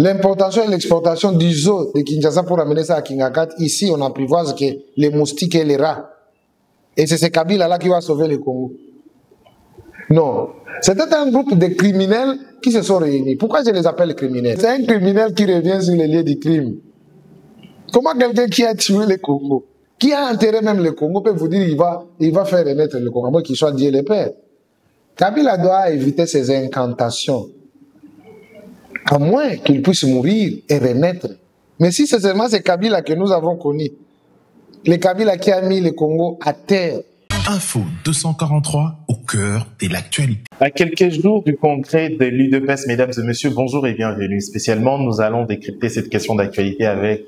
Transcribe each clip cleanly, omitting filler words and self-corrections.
L'importation et l'exportation du zoo de Kinshasa pour amener ça à Kingakat, ici on apprivoise que les moustiques et les rats. Et c'est ces Kabila-là qui va sauver le Congo. Non. C'était un groupe de criminels qui se sont réunis. Pourquoi je les appelle criminels? C'est un criminel qui revient sur les lieux du crime. Comment quelqu'un qui a tué le Congo, qui a enterré même le Congo, peut vous dire il va faire renaître le Congo, qu'il soit Dieu le Père? Kabila doit éviter ces incantations. À moins qu'il puisse mourir et renaître. Mais si c'est seulement ces Kabila que nous avons connus, les Kabila qui a mis le Congo à terre. Info 243 au cœur de l'actualité. À quelques jours du congrès de l'UDPS, mesdames et messieurs, bonjour et bienvenue. Spécialement, nous allons décrypter cette question d'actualité avec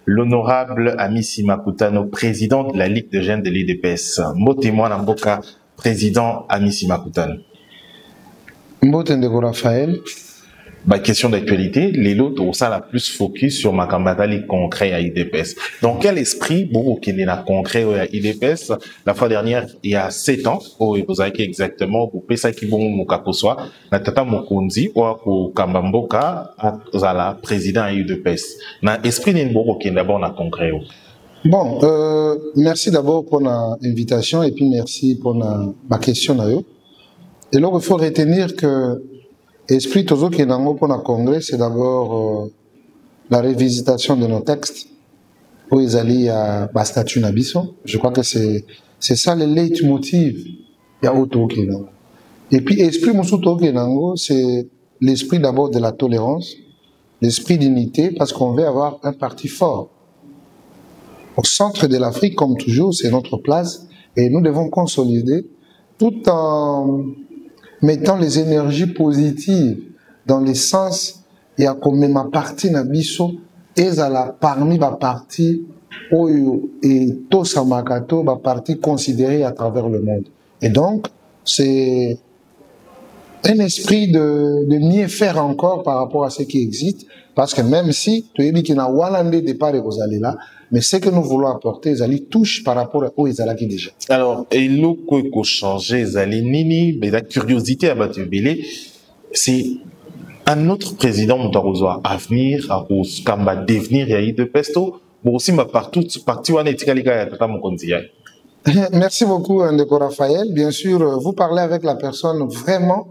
l'honorable Amici Makutano, président de la Ligue de jeunes de l'UDPS. Motema Namboka, président Amici Makutano. Mbotendeko Raphaël. Question d'actualité, les lots ont ça la plus focus sur ma campagne concret à IDPS. Dans quel esprit, beaucoup qui n'est pas concret à IDPS, la fois dernière, il y a 7 ans, vous avez exactement, vous pouvez ça qui vont moukakoswa, na tata mokonzi, ou kambamboka, la président à IDPS. Na esprit n'est beaucoup qui n'est d'abord na concret. Bon, merci d'abord pour l'invitation et puis merci pour ma question. Et là, il faut retenir que Esprit Tozo qui est dans le congrès, c'est d'abord la révisitation de nos textes où ils allaient à statut Nabiso. Je crois que c'est ça le leitmotiv. Il y a auto qui est dans. Et puis Esprit Musuto qui est dans, c'est l'esprit d'abord de la tolérance, l'esprit d'unité, parce qu'on veut avoir un parti fort. Au centre de l'Afrique, comme toujours, c'est notre place et nous devons consolider tout en mettant les énergies positives dans le sens, il y a comme ma partie Nabiso et parmi ma partie Oyo et Tosamakato, ma partie considérée à travers le monde. Et donc, c'est un esprit de mieux faire encore par rapport à ce qui existe, parce que même si tu as dit qu'il y a un Wallandais départ et vous allez là, mais ce que nous voulons apporter, ils allaient toucher par rapport aux Izalaki déjà. Alors, et l'eau qu'on changer, Zali Nini, mais la curiosité à Batubélé, c'est un autre président Montarozoa à venir, à Kamba devenir Yahi de Pesto, mais aussi ma partie où on est à Tata Mokonzi. Merci beaucoup, Ndeko Raphaël. Bien sûr, vous parlez avec la personne vraiment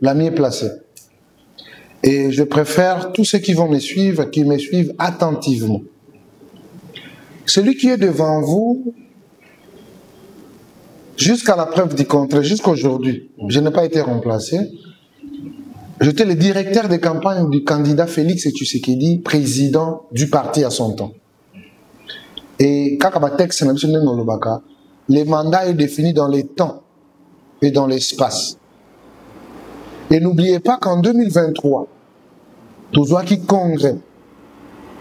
la mieux placée. Et je préfère tous ceux qui vont me suivre, qui me suivent attentivement. Celui qui est devant vous, jusqu'à la preuve du contraire, jusqu'à aujourd'hui, je n'ai pas été remplacé. J'étais le directeur de campagne du candidat Félix Tshisekedi, président du parti à son temps. Et Kakabatex, le mandat est défini dans les temps et dans l'espace. Et n'oubliez pas qu'en 2023, Touzouaki Congrès,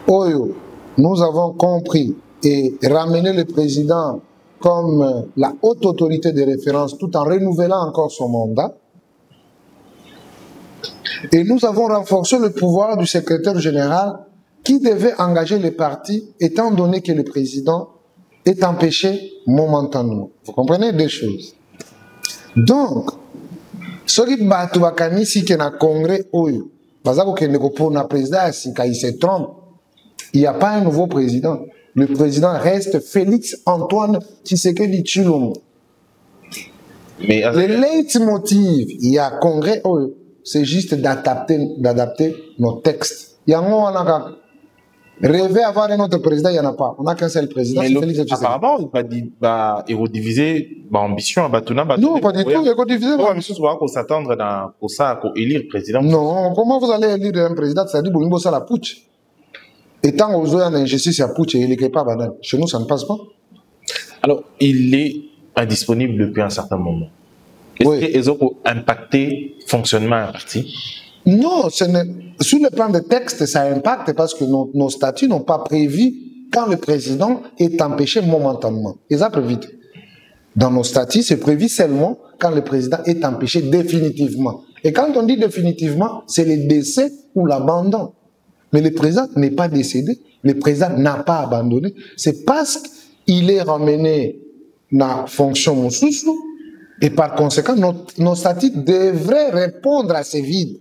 Oyo, nous avons compris et ramener le président comme la haute autorité de référence tout en renouvelant encore son mandat. Et nous avons renforcé le pouvoir du secrétaire général qui devait engager les partis étant donné que le président est empêché momentanément. Vous comprenez deux choses. Donc, ce qui est si qu'il y a un congrès, il se trompe. Il n'y a pas un nouveau président. Le président reste Félix Antoine Tshisekedi Tshilombo. Mais le leitmotiv, il y a congrès, c'est juste d'adapter nos textes. Il y a un rêver avoir un autre président, il n'y en a pas. On n'a qu'un seul président. Mais apparemment, il va dire, érodiviser l'ambition à Batuna. Non, pas du tout, érodiviser. On s'attendre pour ça, pour élire président. Non, comment vous allez élire un président? C'est-à-dire, vous avez la putsch. Et tant aux autres, l'injustice, il y a putsch et il n'est pas banal. Chez nous, ça ne passe pas. Alors, il est indisponible depuis un certain moment. Est-ce qu'ils ont impacté le fonctionnement à parti? Non, sur le plan de texte, ça impacte parce que nos statuts n'ont pas prévu quand le président est empêché momentanément. Ils ont prévu. Dans nos statuts, c'est prévu seulement quand le président est empêché définitivement. Et quand on dit définitivement, c'est le décès ou l'abandon. Mais le président n'est pas décédé, le président n'a pas abandonné. C'est parce qu'il est ramené dans la fonction Moussoussou et par conséquent, nos statuts devraient répondre à ces vides.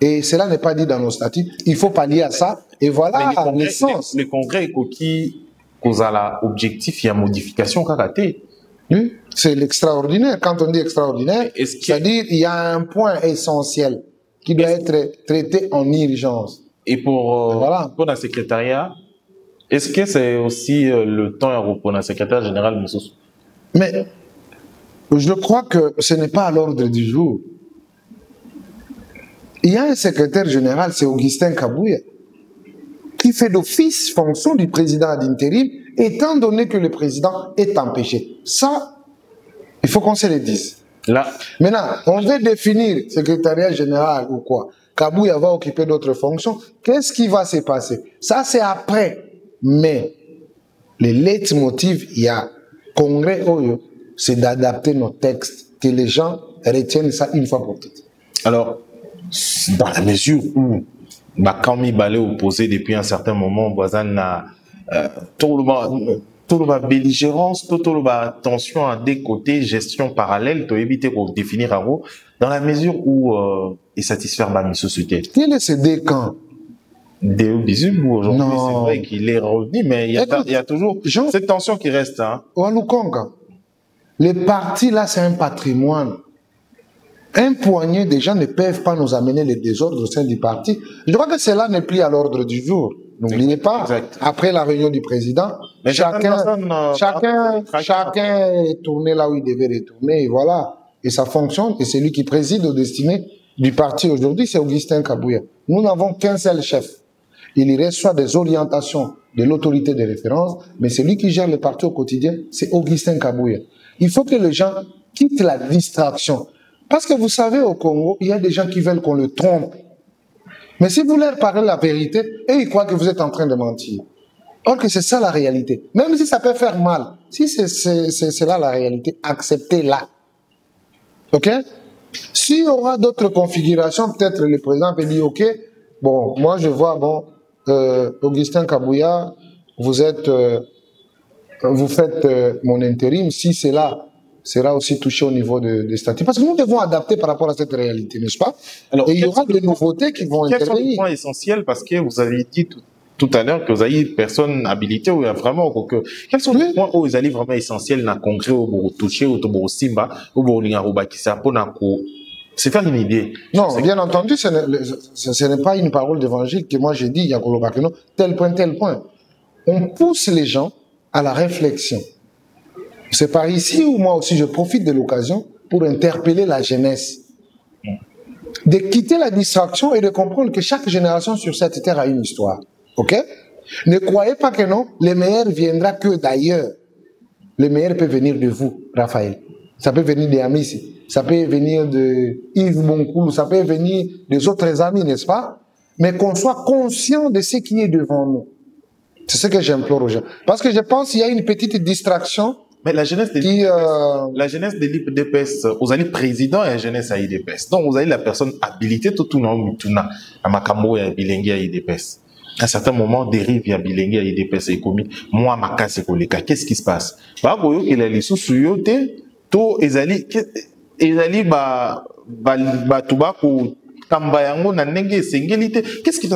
Et cela n'est pas dit dans nos statuts. Il faut pallier à ça. Et voilà l'essence. Le congrès qui a l'objectif, il y a modification karaté. Oui, c'est l'extraordinaire. Quand on dit extraordinaire, c'est-à-dire il y a un point essentiel qui doit être traité en urgence. Et pour le secrétariat, est-ce que c'est aussi le temps pour le secrétaire général Moussous? Mais je crois que ce n'est pas à l'ordre du jour. Il y a un secrétaire général, c'est Augustin Kabouya, qui fait d'office fonction du président d'intérim, étant donné que le président est empêché. Ça, il faut qu'on se le dise. Là. Maintenant, on veut définir secrétariat général ou quoi. Kabouya va occuper d'autres fonctions. Qu'est-ce qui va se passer? Ça, c'est après. Mais le leitmotiv, il y a congrès, c'est d'adapter nos textes, que les gens retiennent ça une fois pour toutes. Alors, dans la mesure où Makami Balé opposé depuis un certain moment, voisin a tout le belligérance, tout le tension à des côtés, gestion parallèle, pour éviter de définir un mot, dans la mesure où il satisfait ma société. Quel est ce décan? Aujourd'hui, c'est vrai qu'il est revenu, mais il y a toujours cette tension qui reste. Hein. Les partis, là, c'est un patrimoine. Un poignet de gens ne peuvent pas nous amener les désordres au sein du parti. Je crois que cela n'est plus à l'ordre du jour. N'oubliez pas, après la réunion du président, chacun est tourné là où il devait retourner, et voilà. Et ça fonctionne, et c'est lui qui préside aux destinées du parti aujourd'hui, c'est Augustin Kabouya. Nous n'avons qu'un seul chef. Il reçoit des orientations de l'autorité de référence, mais celui qui gère le parti au quotidien, c'est Augustin Kabouya. Il faut que les gens quittent la distraction. Parce que vous savez, au Congo, il y a des gens qui veulent qu'on le trompe. Mais si vous leur parlez la vérité, et ils croient que vous êtes en train de mentir. Or que c'est ça la réalité. Même si ça peut faire mal, si c'est là la réalité, acceptez-la. Ok? S'il y aura d'autres configurations, peut-être le président peut dire, ok, bon, moi je vois, bon, Augustin Kabouya, vous faites mon intérim, si c'est là, sera aussi touché au niveau des statuts. Parce que nous devons adapter par rapport à cette réalité, n'est-ce pas? Alors, et il y aura des nouveautés qui vont intervenir. Quels sont les points essentiels? Parce que vous avez dit tout à l'heure que vous avez une personne habilitée où il y a vraiment quels sont les points où ils allaient vraiment essentiels dans le congrès où vous touchez, où vous simba, où vous lingaruba qui c'est faire une idée. Non, bien entendu, ce n'est pas une parole d'évangile que moi j'ai dit, Yakolo Bakeno, tel point. On pousse les gens à la réflexion. C'est par ici où moi aussi je profite de l'occasion pour interpeller la jeunesse. De quitter la distraction et de comprendre que chaque génération sur cette terre a une histoire. Ok? Ne croyez pas que non, le meilleur viendra que d'ailleurs. Le meilleur peut venir de vous, Raphaël. Ça peut venir des Amissi. Ça peut venir de Yves Boncoulou. Ça peut venir des autres amis, n'est-ce pas? Mais qu'on soit conscient de ce qui est devant nous. C'est ce que j'implore aux gens. Parce que je pense qu'il y a une petite distraction. Mais la jeunesse de l'IDPS, vous avez le président et la jeunesse à l'IDPS. Donc, vous avez la personne habilitée, tout le monde, à Makambo et à Bilingue à l'IDPS. À un certain moment, dérive à Bilingue à l'IDPS et commis. Moi, ma casse est collègue. Qu'est-ce qui se passe? Bah, vous voyez qu'il a les sous-suyautés, tout, ils qu'est-ce qui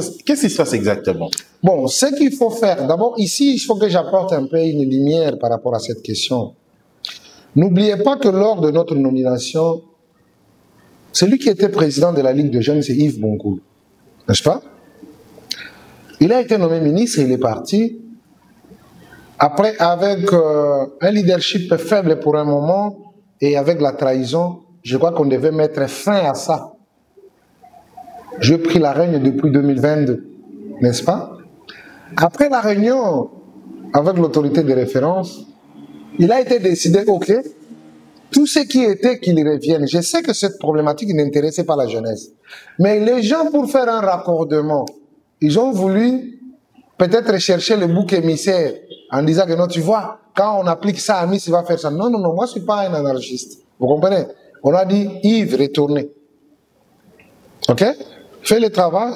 se passe exactement? Bon, ce qu'il faut faire, d'abord ici, il faut que j'apporte un peu une lumière par rapport à cette question. N'oubliez pas que lors de notre nomination, celui qui était président de la Ligue de jeunes, c'est Yves Boncoulou. N'est-ce pas? Il a été nommé ministre, il est parti. Après, avec un leadership faible pour un moment, et avec la trahison, je crois qu'on devait mettre fin à ça. Je pris la règne depuis 2022, n'est-ce pas? Après la réunion avec l'autorité de référence, il a été décidé, ok, tout ce qui était qu'il revienne. Je sais que cette problématique n'intéressait pas la jeunesse. Mais les gens, pour faire un raccordement, ils ont voulu peut-être chercher le bouc émissaire en disant que non, tu vois, quand on applique ça à Miss, il va faire ça. Non, moi je ne suis pas un anarchiste. Vous comprenez? On a dit, Yves, retournez. Ok? Fais le travail,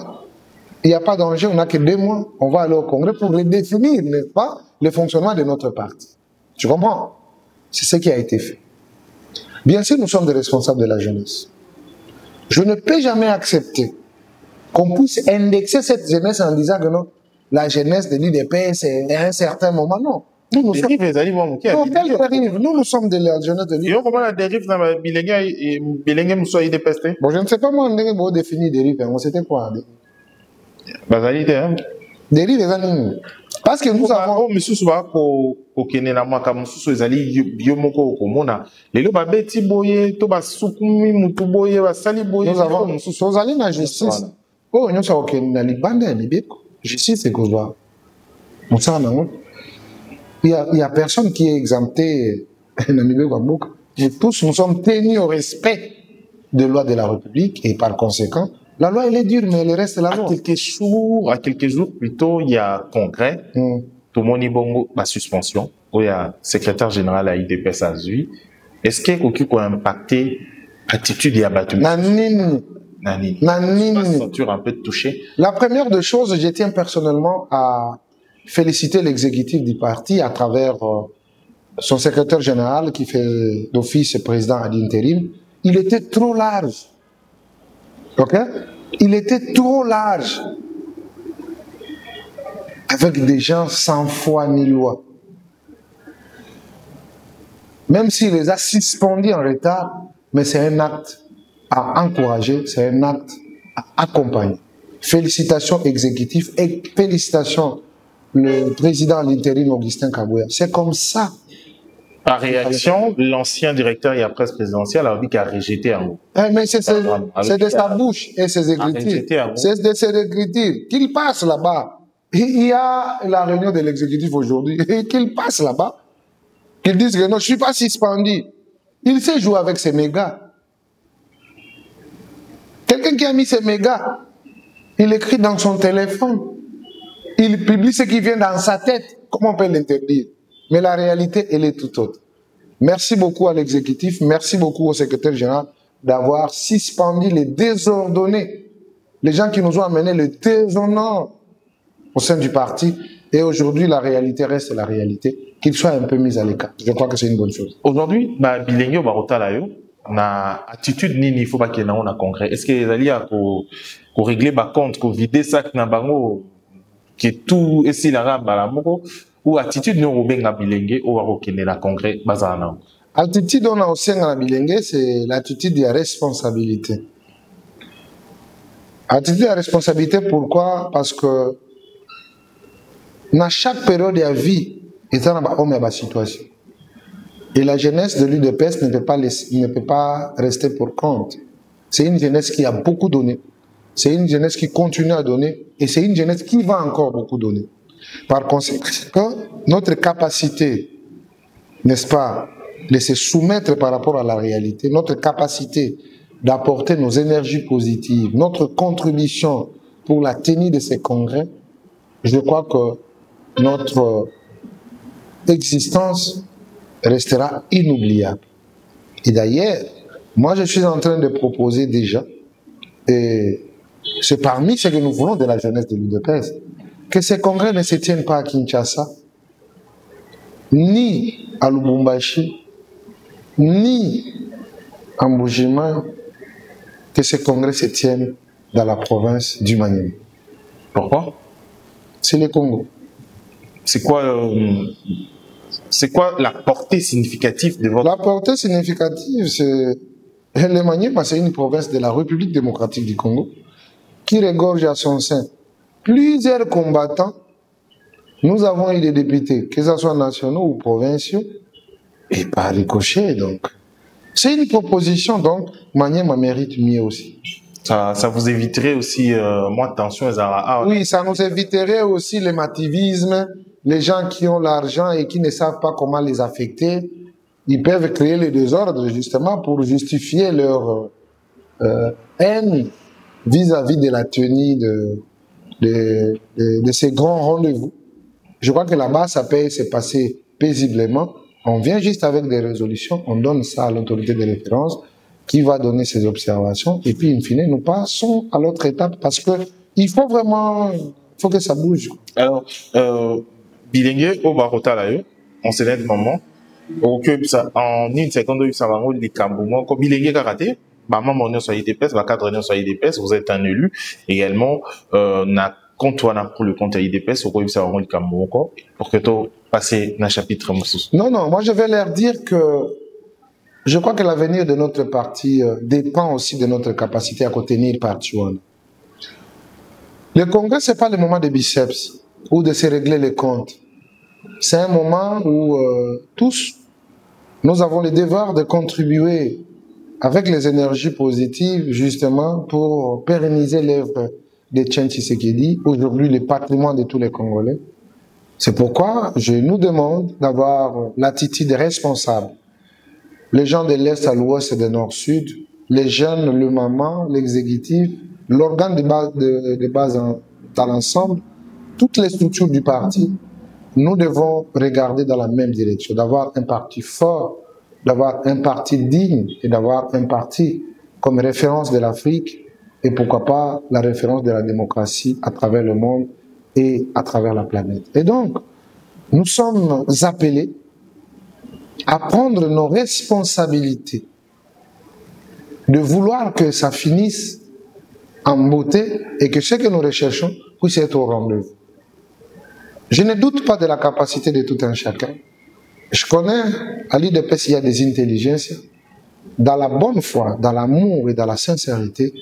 il n'y a pas danger, on n'a que 2 mois, on va aller au Congrès pour redéfinir, n'est-ce pas, le fonctionnement de notre parti. Tu comprends? C'est ce qui a été fait. Bien sûr, nous sommes des responsables de la jeunesse. Je ne peux jamais accepter qu'on puisse indexer cette jeunesse en disant que non, la jeunesse de l'UDP, c'est à un certain moment. Non. Nous sommes... Nous, nous sommes de la jeunesse de l'UDP. Comment la dérive dans la Bilingue soit IDPS? Bon, je ne sais pas moi, on va définir dérive. C'était quoi? Basalité, hein? Dérive, parce que nous avons... Oh, monsieur Souba, pour Kenena Maka, monsieur Zali, Yomoko, Komona, les loba beti boye, toba soukumi, mutuboye, basali boye. Nous avons, nous allons dans la justice. Oh, nous sommes au na Libanda, Libeko. Justice, c'est quoi? Il y a personne qui est exempté dans Libeko. Tous, nous sommes tenus au respect des lois de la République et par conséquent, la loi, elle est dure, mais elle reste la loi. À quelques jours plutôt, il y a congrès. Tout le monde est bon, la suspension. Il y a secrétaire général à IDPS à Zui. Est-ce qu'il y a impacté l'attitude et abattu? Nanini. Un peu touché. La première des choses, je tiens personnellement à féliciter l'exécutif du parti à travers son secrétaire général qui fait d'office président à l'intérim. Il était trop large. Ok? Il était trop large. Avec des gens sans foi ni loi. Même s'il les a suspendus en retard, mais c'est un acte à encourager, c'est un acte à accompagner. Félicitations exécutifs et félicitations le président à l'intérim Augustin Kabouya. C'est comme ça. Par réaction, l'ancien directeur et la presse présidentielle a dit qu'il a rejeté un mot. Mais c'est de sa bouche et ses écritures. C'est de ses écritures. Qu'il passe là-bas. Il y a la réunion de l'exécutif aujourd'hui. Qu'il passe là-bas. Qu'il dise que non, je ne suis pas suspendu. Il sait jouer avec ses mégas. Quelqu'un qui a mis ses mégas, il écrit dans son téléphone. Il publie ce qui vient dans sa tête. Comment on peut l'interdire? Mais la réalité, elle est tout autre. Merci beaucoup à l'exécutif, merci beaucoup au secrétaire général d'avoir suspendu les désordonnés, les gens qui nous ont amené le déshonneur au sein du parti. Et aujourd'hui, la réalité reste la réalité, qu'ils soient un peu mis à l'écart. Je crois que c'est une bonne chose. Aujourd'hui, Bilengo Barotalayo, na attitude nini, il faut pas qu'il y ait un congrès. Est-ce que les alliés pour régler ma compte, pour vider ça, qui est tout, et si la rame, ou attitude nous benga bilingue ou arokene la congrès bazana. Attitude on a aussi dans la bilingue, c'est l'attitude de la responsabilité. Attitude de la responsabilité, pourquoi? Parce que dans chaque période de la vie, il y a une situation. Et la jeunesse de l'UDPS ne peut pas rester pour compte. C'est une jeunesse qui a beaucoup donné. C'est une jeunesse qui continue à donner. Et c'est une jeunesse qui va encore beaucoup donner. Par conséquent, notre capacité, n'est-ce pas, de se soumettre par rapport à la réalité, notre capacité d'apporter nos énergies positives, notre contribution pour la tenue de ces congrès, je crois que notre existence restera inoubliable. Et d'ailleurs, moi je suis en train de proposer déjà, et c'est parmi ce que nous voulons de la jeunesse de l'UDPS, que ces congrès ne se tiennent pas à Kinshasa, ni à Lubumbashi, ni à Mbujima, que ces congrès se tiennent dans la province du Maniema. Pourquoi? C'est le Congo. C'est quoi la portée significative de votre... La portée significative, c'est... Le Maniema, c'est une province de la République démocratique du Congo qui regorge à son sein plusieurs combattants. Nous avons eu des députés, que ce soit nationaux ou provinciaux, et par ricochet, donc. C'est une proposition, donc, Maniema mérite mieux aussi. Ça vous éviterait aussi moins de tension. Oui, ça nous éviterait aussi le mativisme, les gens qui ont l'argent et qui ne savent pas comment les affecter. Ils peuvent créer le désordre, justement, pour justifier leur haine vis-à-vis de la tenue de ces grands rendez-vous. Je crois que là-bas, ça peut se passer paisiblement. On vient juste avec des résolutions, on donne ça à l'autorité de référence qui va donner ses observations et puis, in fine, nous passons à l'autre étape parce que il faut vraiment, faut que ça bouge. Alors, Bilingue au Barota là, on s'élève moment, en une seconde, ça va les cambouements, comme Bilingue karaté. maman sur IDPS, ma cadre sur IDPS, vous êtes un élu. Également, na comptoir pour le compte à IDPS, au ça va pour que tu passes un chapitre. Non, moi je vais leur dire que je crois que l'avenir de notre parti dépend aussi de notre capacité à contenir le parti. Le congrès, ce n'est pas le moment de biceps ou de se régler les comptes. C'est un moment où tous, nous avons le devoir de contribuer avec les énergies positives, justement, pour pérenniser l'œuvre de Etienne Tshisekedi, aujourd'hui le patrimoine de tous les Congolais. C'est pourquoi je nous demande d'avoir l'attitude responsable. Les gens de l'Est à l'Ouest et de Nord-Sud, les jeunes, le maman, l'exécutif, l'organe de base dans l'ensemble, toutes les structures du parti, nous devons regarder dans la même direction, d'avoir un parti fort, d'avoir un parti digne et d'avoir un parti comme référence de l'Afrique et pourquoi pas la référence de la démocratie à travers le monde et à travers la planète. Et donc, nous sommes appelés à prendre nos responsabilités, de vouloir que ça finisse en beauté et que ce que nous recherchons puisse être au rendez-vous. Je ne doute pas de la capacité de tout un chacun. Je connais, à l'IDPS, il y a des intelligences. Dans la bonne foi, dans l'amour et dans la sincérité,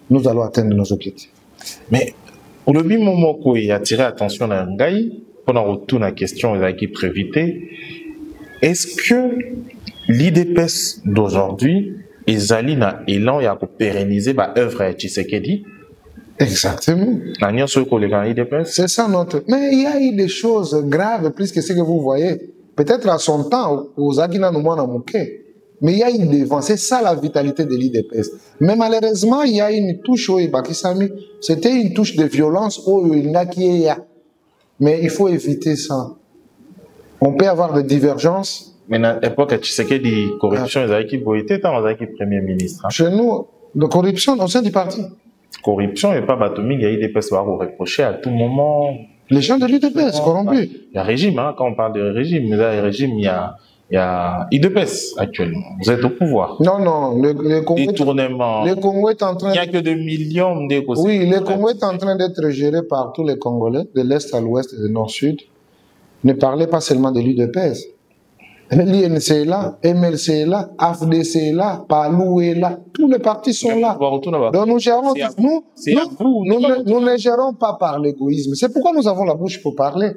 nous allons atteindre nos objectifs. Mais, au début, moment où il a attiré l'attention à Ngaï, pendant retour à la question de l'équipe prévité, est-ce que l'IDPS d'aujourd'hui, Ezali na élan ya pérenniser l'œuvre de Tshisekedi? Exactement. C'est ça notre. Mais il y a eu des choses graves, plus que ce que vous voyez. Peut-être à son temps, aux Aguina Noumana Mouké. Mais il y a eu des vents. C'est ça la vitalité de l'IDPS. Mais malheureusement, il y a une touche au Ibakisami. C'était une touche de violence au Inakiya. Mais il faut éviter ça. On peut avoir des divergences. Mais à l'époque, Tshisekedi, corruption, ils avaient qui boité, dans les équipes premier ministre. Chez nous, de corruption au sein du parti. Corruption et pas Batoumi, il y a IDPS va vous reprocher à tout moment. Les gens de l'IDPS corrompus. Il y a régime, hein, quand on parle de régime, mais là, régime, il y a IDPS actuellement. Vous êtes au pouvoir. Non, le Congo. Détournement. Le Congo est en train. Il n'y a que 2 millions de. Oui, le Congo est en train d'être géré par tous les Congolais, de l'Est à l'Ouest et de Nord-Sud. Ne parlez pas seulement de l'IDPS. L'INC est là, MLC est là, AFDC est là, PALU est là, tous les partis sont là. Donc nous gérons, nous ne gérons pas par l'égoïsme. C'est pourquoi nous avons la bouche pour parler.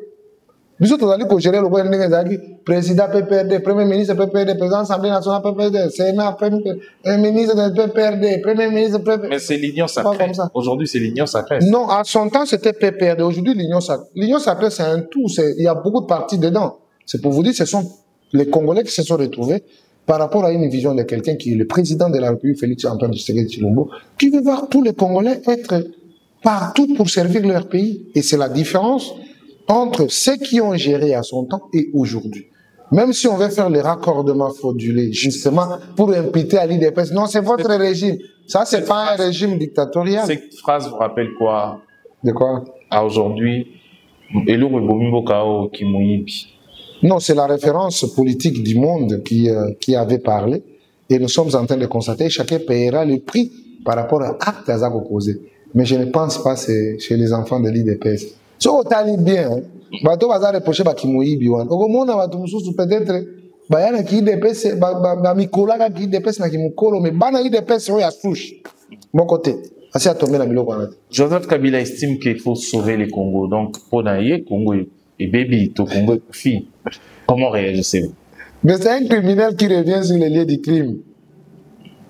Nous autres, nous allons gérer le président PPRD, premier ministre PPRD, président de l'Assemblée nationale PPRD, Sénat, ministre de PPRD, premier ministre PPRD. Mais c'est l'union sacrée. Aujourd'hui, c'est l'union sacrée. Non, à son temps, c'était PPRD. Aujourd'hui, l'union sacrée. L'union sacrée, c'est un tout. Il y a beaucoup de partis dedans. C'est pour vous dire, ce sont les Congolais qui se sont retrouvés par rapport à une vision de quelqu'un qui est le président de la République, Félix Antoine Tshisekedi Tshilombo, qui veut voir tous les Congolais être partout pour servir leur pays. Et c'est la différence entre ceux qui ont géré à son temps et aujourd'hui. Même si on veut faire les raccordements fraudulés, justement, pour imputer à l'IDPS, non, c'est votre régime. Ça, c'est pas un régime dictatorial. Cette phrase vous rappelle quoi? De quoi? À aujourd'hui, non, c'est la référence politique du monde qui avait parlé. Et nous sommes en train de constater que chacun paiera le prix par rapport à l'acte à opposé. Mais je ne pense pas que c'est chez les enfants de l'IDPS. Si on t'a bien, bato baza reproché ba Kimoyibi wan. Okomona bato mususu peut-être bayana ki IDPS ba mikola ki IDPS na kimukolo mais bana IDPS o ya souche. Mon côté. Asi a tombé la biloko wana. Joseph Kabila estime qu'il faut sauver le Congo. Donc pour naïe Congo et baby to Congo et fille. Comment réagissez-vous? Mais c'est un criminel qui revient sur les lieux du crime.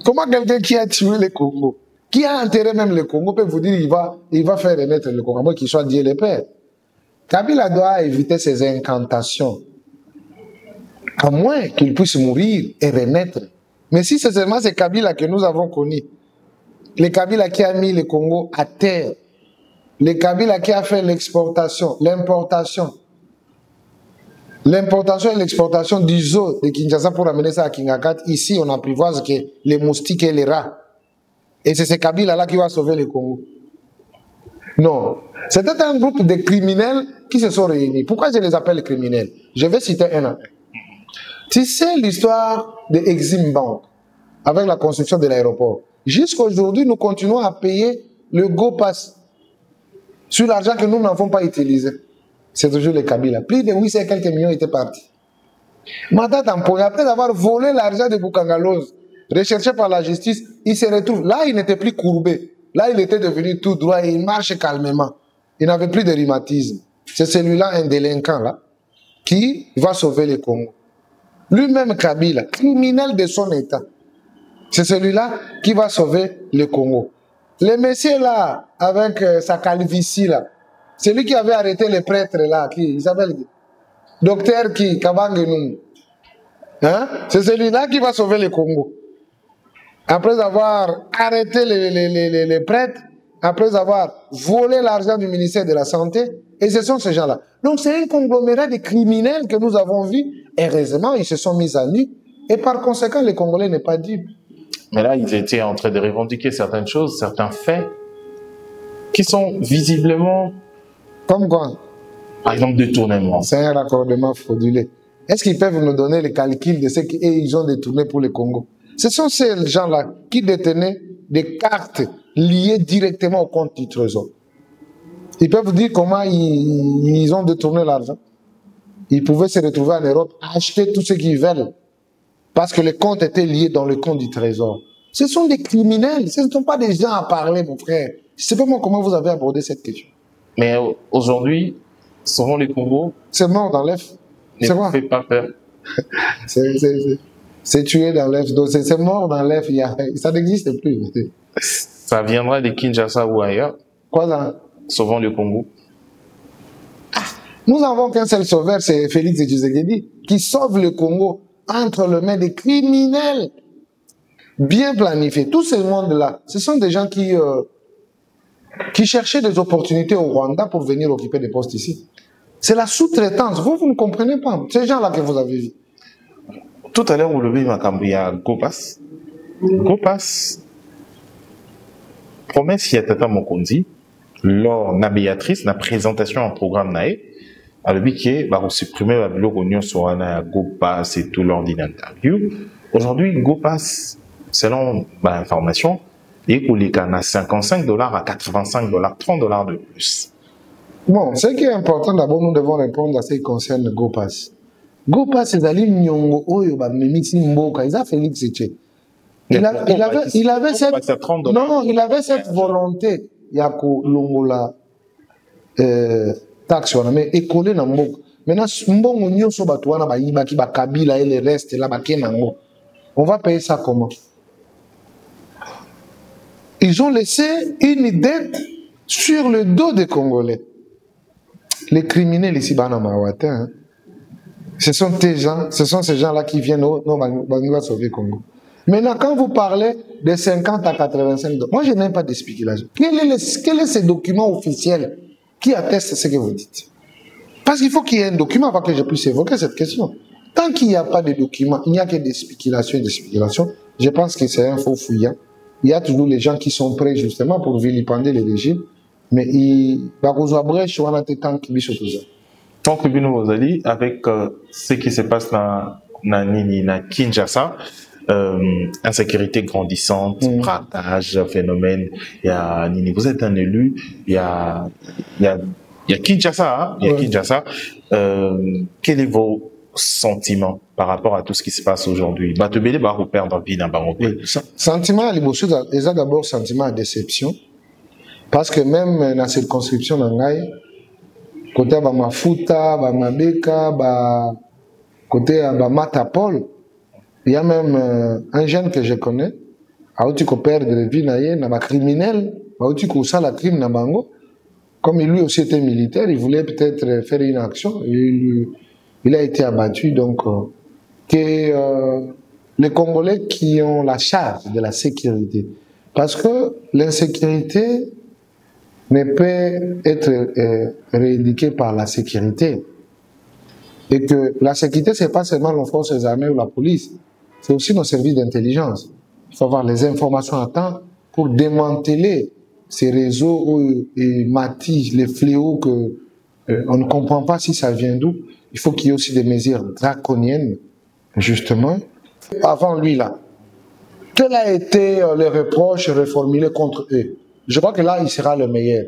Comment quelqu'un qui a tué le Congo, qui a enterré même le Congo, peut vous dire il va faire renaître le Congo, qu'il soit Dieu le Père. Kabila doit éviter ces incantations, à moins qu'il puisse mourir et renaître. Mais si c'est seulement ce Kabila que nous avons connu, le Kabila qui a mis le Congo à terre, le Kabila qui a fait l'exportation, l'importation et l'exportation du zoo de Kinshasa pour amener ça à Kingakat, ici on apprivoise que les moustiques et les rats. Et c'est ce Kabila-là qui va sauver le Congo. Non. C'était un groupe de criminels qui se sont réunis. Pourquoi je les appelle criminels? Je vais citer un à un. Tu sais l'histoire de Exim Bank, avec la construction de l'aéroport. Jusqu'à aujourd'hui, nous continuons à payer le Go Pass sur l'argent que nous n'avons pas utilisé. C'est toujours le Kabila. Plus de 800 et quelques millions étaient partis. Mata Tampoy, après avoir volé l'argent de Boukangalose, recherché par la justice, il se retrouve. Là, il n'était plus courbé. Là, il était devenu tout droit et il marche calmement. Il n'avait plus de rhumatisme. C'est celui-là, un délinquant, là, qui va sauver le Congo. Lui-même, Kabila, criminel de son État. C'est celui-là qui va sauver le Congo. Le monsieur là, avec sa calvitie là, celui qui avait arrêté les prêtres là, qui, il s'appelle Docteur qui, Kabangenum. Hein? C'est celui-là qui va sauver le Congo. Après avoir arrêté les prêtres, après avoir volé l'argent du ministère de la Santé, et ce sont ces gens-là. Donc c'est un conglomérat de criminels que nous avons vus. Heureusement, ils se sont mis à nu, et par conséquent, les Congolais n'est pas dupes. Mais là, ils étaient en train de revendiquer certaines choses, certains faits, qui sont visiblement... Comme quoi? Par exemple, détournement. C'est un raccordement frauduleux. Est-ce qu'ils peuvent nous donner les calculs de ce qu'ils ont détourné pour le Congo? Ce sont ces gens-là qui détenaient des cartes liées directement au compte du Trésor. Ils peuvent vous dire comment ils ont détourné l'argent. Ils pouvaient se retrouver en Europe, acheter tout ce qu'ils veulent, parce que les comptes étaient liés dans le compte du Trésor. Ce sont des criminels, ce ne sont pas des gens à parler, mon frère. Je ne sais pas moi comment vous avez abordé cette question. Mais aujourd'hui, selon les Congos, c'est mort dans l'œuf. C'est quoi? Ne fait pas peur. C'est tué dans l'œuf. Donc c'est mort dans l'œuf. Ça n'existe plus. Ça viendra de Kinshasa ou ailleurs. Quoi ça? Sauvant le Congo. Ah, nous n'avons qu'un seul sauveur, c'est Félix Tshisekedi, qui sauve le Congo entre les mains des criminels bien planifiés. Tout ce monde-là, ce sont des gens qui cherchaient des opportunités au Rwanda pour venir occuper des postes ici. C'est la sous-traitance. Vous ne comprenez pas. Ces gens-là que vous avez vus. Tout à l'heure, vous l'avez dit, à Gopas. Gopas, promesse, il y a Tata Mokonzi, lors de la Béatrice, la présentation en programme nae, à le qui va supprimer la bloc sur un Gopas et tout lors d'une interview. Aujourd'hui, Gopas, selon l'information, est pour les canaux $55 à $85, $30 de plus. Bon, ce qui est important, d'abord, nous devons répondre à ce qui concerne le Gopas. Gopas, c'est Ali Nyongo, Oyo, Mimiti Mboka, ils ont Félix Tché. Il avait cette volonté, Yako Longola, taxe, mais écolé dans Mboka. Maintenant, Mbongo Nyonso Batouana, Baïbaki, Bakabila et le reste, là, Bakenango. On va payer ça comment? Ils ont laissé une dette sur le dos des Congolais. Les criminels ici, hein, ce sont ces gens-là qui viennent au sauver le Congo. Maintenant, quand vous parlez de 50 à 85 $, moi je n'aime pas de spéculation. Quel est ce document officiel qui atteste ce que vous dites? Parce qu'il faut qu'il y ait un document avant que je puisse évoquer cette question. Tant qu'il n'y a pas de document, il n'y a que des spéculations et des spéculations. Je pense que c'est un faux fouillant. Il y a toujours les gens qui sont prêts justement pour vilipender les régimes. Mais tant que Bino Rosali, avec ce qui se passe dans Kinshasa, insécurité grandissante, braquage, phénomène, vous êtes un élu, il y a Kinshasa, Kinshasa. Quel est vos sentiments par rapport à tout ce qui se passe aujourd'hui? Batubele va perdre vie dans Bangopé. Sentiment, il y a d'abord sentiment de déception. Parce que même dans cette circonscription, côté de Mafuta, Mabeka, côté de Matapol, il y a même un jeune que je connais, qui perd de vie, un criminel, qui a la crime dans Bango. Comme lui aussi était militaire, il voulait peut-être faire une action, il a été abattu. Donc, les Congolais qui ont la charge de la sécurité, parce que l'insécurité ne peut être rééduquée par la sécurité. Et que la sécurité, ce n'est pas seulement nos forces armées ou la police, c'est aussi nos services d'intelligence. Il faut avoir les informations à temps pour démanteler ces réseaux et matis, les fléaux que on ne comprend pas si ça vient d'où. Il faut qu'il y ait aussi des mesures draconiennes, justement. Avant lui, là, Tel a été le reproche reformulé contre eux. Je crois que là, il sera le meilleur.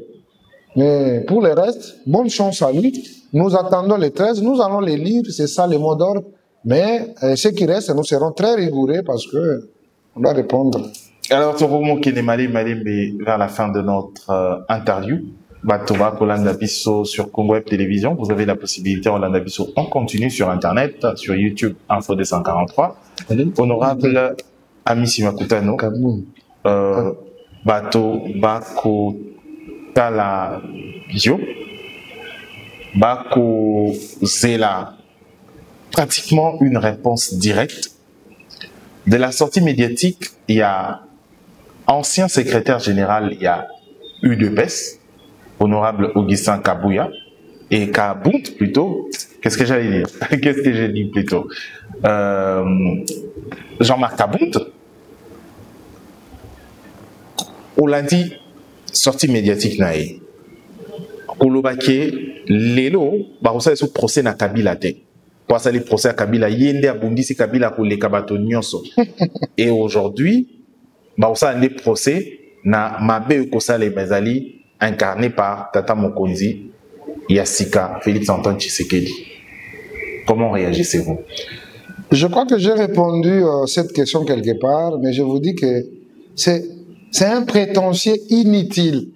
Mais pour le reste, bonne chance à lui. Nous attendons les 13, nous allons les lire, c'est ça le mot d'ordre. Mais ce qui reste, nous serons très rigoureux parce que on doit répondre. Alors, Toromo Kenemale Malembe, vers la fin de notre interview, Batoba Kolanda Bisso sur Congo Web Télévision, vous avez la possibilité, Kolanda Bisso, on continue sur Internet, sur YouTube, Info 243. Honorable Amici Makutano, Bato Bako Tala Bio, Bako Zela, pratiquement une réponse directe. De la sortie médiatique, il y a ancien secrétaire général, il y a UDPS, honorable Augustin Kabouya, et Kabout plutôt, qu'est-ce que j'allais dire? Qu'est-ce que j'ai dit plutôt? Jean-Marc Kabout, on l'a dit, sortie médiatique nae. Kolobake, lelo, barosa est procès na Kabila te. Pour ça, les procès à Kabila, yende abundisi Kabila pour les kabato nyonso. Et aujourd'hui, barosa a des procès na mabe ukosale bezali incarné par Tata Mokonzi Yassika, Félix Antoine Tshisekedi. Comment réagissez-vous? Je crois que j'ai répondu à cette question quelque part, mais je vous dis que c'est un prétentieux inutile.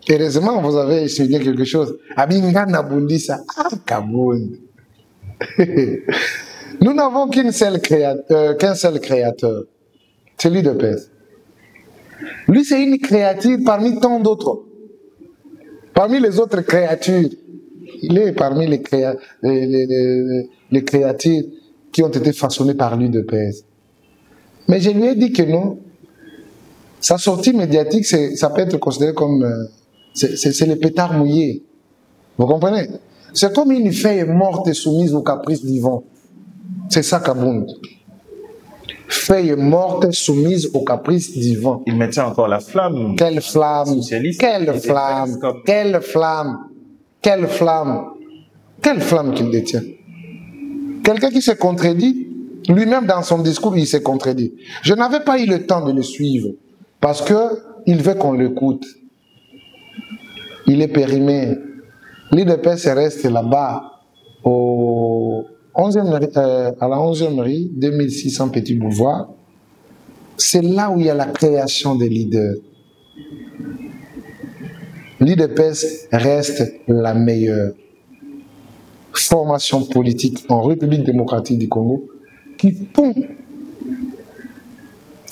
Heureusement, vous avez souligné quelque chose. Abinga Nabundisa, Kaboun. Nous n'avons qu'un seul créateur, c'est lui de paix. Lui, c'est une créature parmi tant d'autres. Parmi les autres créatures, il est parmi les créatures qui ont été façonnées par lui de paix. Mais je lui ai dit que non. Sa sortie médiatique, ça peut être considéré comme... c'est le pétard mouillé. Vous comprenez? C'est comme une feuille morte et soumise au caprice du vent. C'est ça Kabound. Feuille morte soumise au caprice du vent. Il maintient encore la flamme. Quelle flamme! Quelle flamme! Quelle flamme! Quelle flamme! Quelle flamme qu'il détient! Quelqu'un qui se contredit, lui-même dans son discours, il s'est contredit. Je n'avais pas eu le temps de le suivre parce qu'il veut qu'on l'écoute. Il est périmé. L'IDPS reste là-bas à la 11e rue, 2600 Petit Boulevard. C'est là où il y a la création des leaders. L'IDPS reste la meilleure formation politique en République démocratique du Congo qui pond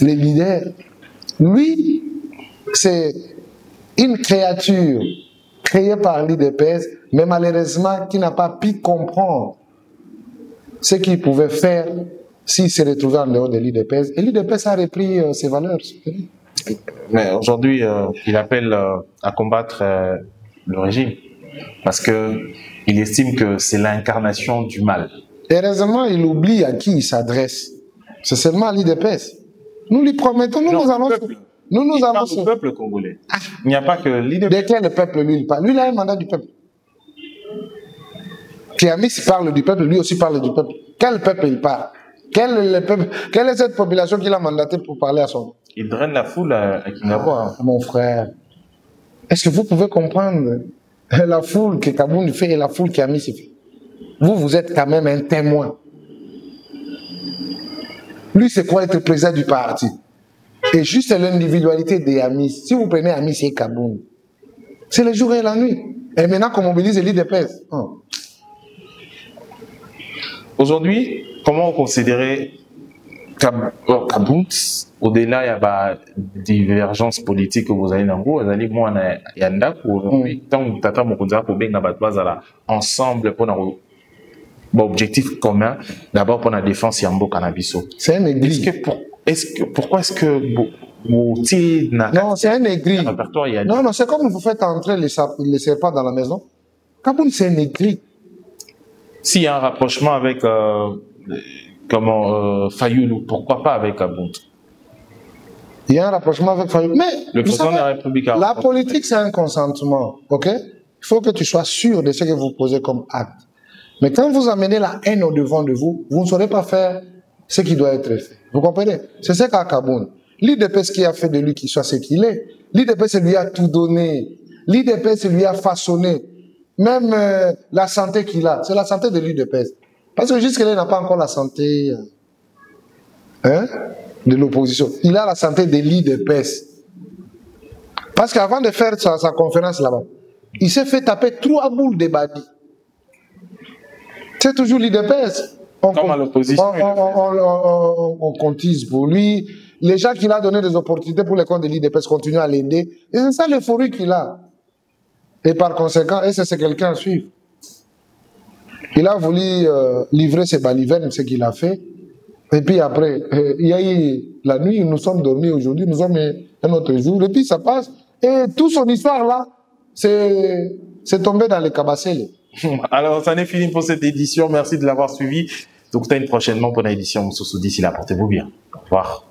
les leaders. Lui, c'est une créature créé par l'IDPS, mais malheureusement qui n'a pas pu comprendre ce qu'il pouvait faire s'il se retrouvait en dehors de l'IDPS. Et l'IDPS a repris ses valeurs. Mais aujourd'hui, il appelle à combattre le régime parce qu'il estime que c'est l'incarnation du mal. Heureusement, il oublie à qui il s'adresse. C'est seulement à l'IDPS. Nous lui promettons, nous allons... Nous allons au peuple congolais. Ah. Il n'y a pas que l'idée. De quel peuple lui il parle? Lui, il a un mandat du peuple. Kiamis parle du peuple, lui aussi parle du peuple. Quel peuple il parle? Quelle est cette population qu'il a mandaté pour parler à son nom? Il draine la foule à Kinabo. Mon frère, est-ce que vous pouvez comprendre la foule que Kaboun fait et la foule qu'Amis fait? Vous êtes quand même un témoin. Lui, c'est quoi être président du parti? Et juste l'individualité des Amis. Si vous prenez Amis et Kaboun, c'est le jour et la nuit. Et maintenant qu'on mobilise l'IDPS. Oh. Aujourd'hui, comment vous considérez Kaboun, au-delà, il y a des divergences politiques que vous avez dans vous, vous allez, moi, il y a un aujourd'hui, tant que Tata Mokonza, pour bien ensemble, pour un objectif commun, d'abord pour la défense Yambo Cannabiso. C'est un aigri. Pourquoi est-ce que non, c'est un aigri. Non, c'est comme vous faites entrer les serpents dans la maison. Kaboun, c'est un aigri. S'il y a un rapprochement avec Fayoulou, pourquoi pas avec Kaboun? Il y a un rapprochement avec Fayoulou. Mais le président de la République. La politique, c'est un consentement. Ok? Il faut que tu sois sûr de ce que vous posez comme acte. Mais quand vous amenez la haine au devant de vous, vous ne saurez pas faire ce qui doit être fait. Vous comprenez? C'est ce qu'a Kaboun. L'IDPS qui a fait de lui qu'il soit ce qu'il est. L'IDPS lui a tout donné. L'IDPS lui a façonné. Même la santé qu'il a, c'est la santé de l'IDPS. Parce que jusque-là, il n'a pas encore la santé de l'opposition. Il a la santé de l'IDPS. Parce qu'avant de faire sa conférence là-bas, il s'est fait taper 3 boules de badi. C'est toujours l'IDPS. Comme à l'opposition. On comptise pour lui. Les gens qu'il a donné des opportunités pour les comptes de l'IDPS continuent à l'aider. Et c'est ça l'euphorie qu'il a. Et par conséquent, c'est quelqu'un à suivre. Il a voulu livrer ses balivernes, ce qu'il a fait. Et puis après, il y a eu la nuit, nous sommes dormis aujourd'hui, nous sommes un autre jour. Et puis ça passe. Et toute son histoire là, c'est tombé dans les cabasselles. Alors, ça n'est fini pour cette édition. Merci de l'avoir suivi. Donc, tu as une prochainement pour l'édition. D'ici là, portez-vous bien. Au revoir.